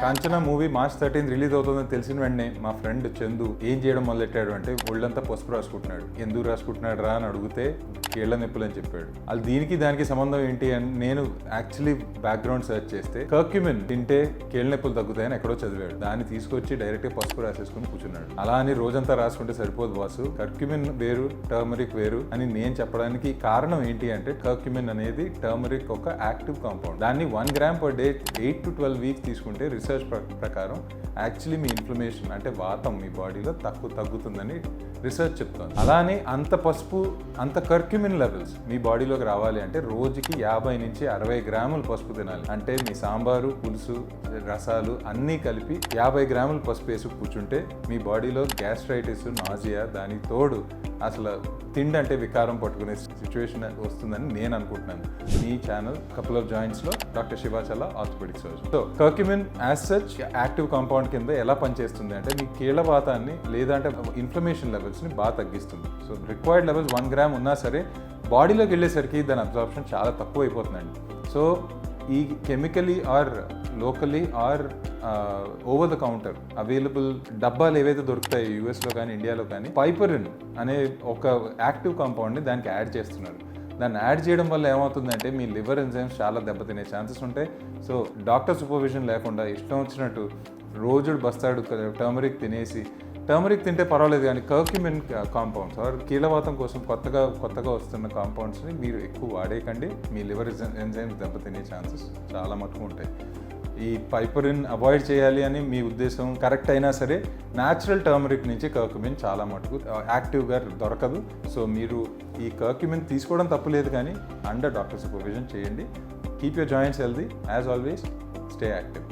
Kanchana movie March 13 release అవుతుందని తెలిసిన వెంటనే మా ఫ్రెండ్ చందు ఏం చేయడం మొదలెట్టాడు అంటే ఒళ్ళంతా పసుపు రాసుకుంటున్నాడు. ఎందుకు రాసుకుంటున్నాడు రా అని అడిగితే కీళ్ళ నొప్పులు అని చెప్పాడు. అది దీనికి దానికి సంబంధం ఏంటి అని నేను యాక్చువల్లీ బ్యాక్గ్రౌండ్ సెర్చ్ చేస్తే కర్క్యూమిన్ తింటే కీళ్ళ నొప్పులు తగ్గుతాయని ఎక్కడో చదివాడు. దాన్ని తీసుకొచ్చి డైరెక్ట్గా పసుపు రాసేసుకుని కూర్చున్నాడు. అలా అని రోజంతా రాసుకుంటే సరిపోదు బాసు, కర్క్యూమిన్ వేరు టర్మరిక్ వేరు అని నేను చెప్పడానికి కారణం ఏంటి అంటే కర్క్యూమిన్ అనేది టర్మరిక్ ఒక యాక్టివ్ కాంపౌండ్. దాన్ని 1 gram per day 8 to 12 weeks తీసుకుంటే రీసెర్చ్ ప్రకారం యాక్చువల్లీ మీ ఇన్ఫ్లమేషన్ అంటే వాతం మీ బాడీలో తగ్గుతుందని రీసెర్చ్ చెప్తుంది. అలానే అంత పసుపు అంత కర్క్యూమిన్ లెవెల్స్ మీ బాడీలోకి రావాలి అంటే రోజుకి 50 నుంచి 60 గ్రాములు పసుపు తినాలి. అంటే మీ సాంబారు పులుసు రసాలు అన్నీ కలిపి 50 గ్రాములు పసుపు వేసి కూర్చుంటే మీ బాడీలో గ్యాస్ట్రైటిస్ నాజియా దానికి తోడు అసలు తిండి అంటే వికారం పట్టుకునే సిచ్యువేషన్ వస్తుందని నేను అనుకుంటున్నాను. మీ ఛానల్ కపుల్ ఆఫ్ జాయింట్స్లో doctor Shivachala orthopaedic surgeon. So curcumin as such active compound కింద ఎలా పనిచేస్తుంది అంటే మీ కీళ్ళ వాతాన్ని లేదంటే ఇన్ఫ్లమేషన్ లెవెల్స్ని బాగా తగ్గిస్తుంది. సో రిక్వైర్డ్ లెవెల్స్ 1 గ్రామ్ ఉన్నా సరే బాడీలోకి వెళ్ళేసరికి దాని అబ్జార్ప్షన్ చాలా తక్కువ అయిపోతుందండి. సో ఈ chemically or locally or over the counter available డబ్బాలు ఏవైతే దొరుకుతాయి యూఎస్లో కానీ ఇండియాలో కానీ పైపరిన్ అనే ఒక యాక్టివ్ కాంపౌండ్ని దానికి యాడ్ చేస్తున్నారు. దాన్ని యాడ్ చేయడం వల్ల ఏమవుతుందంటే మీ లివర్ ఎంజైమ్స్ చాలా దెబ్బతినే ఛాన్సెస్ ఉంటాయి. సో డాక్టర్ సూపర్విజన్ లేకుండా ఇష్టం వచ్చినట్టు రోజుడు బస్తాడు టర్మరిక్ తినేసి టర్మరిక్ తింటే పర్వాలేదు కానీ కర్క్యూమిన్ కాంపౌండ్స్ ఆర్ కీలవాతం కోసం కొత్తగా వస్తున్న కాంపౌండ్స్ని మీరు ఎక్కువ వాడేయకండి. మీ లివర్ ఎంజైమ్స్ దెబ్బతినే ఛాన్సెస్ చాలా మటుకు ఉంటాయి. ఈ పైపరిన్ అవాయిడ్ చేయాలి అని మీ ఉద్దేశం కరెక్ట్ అయినా సరే న్యాచురల్ టర్మరిక్ నుంచి కర్క్యూమిన్ చాలా మటుకు యాక్టివ్గా దొరకదు. సో మీరు ఈ కర్క్యూమిన్ తీసుకోవడం తప్పులేదు కానీ అండర్ డాక్టర్ సూపర్విజన్ చేయండి. Keep your joints healthy. As always stay active.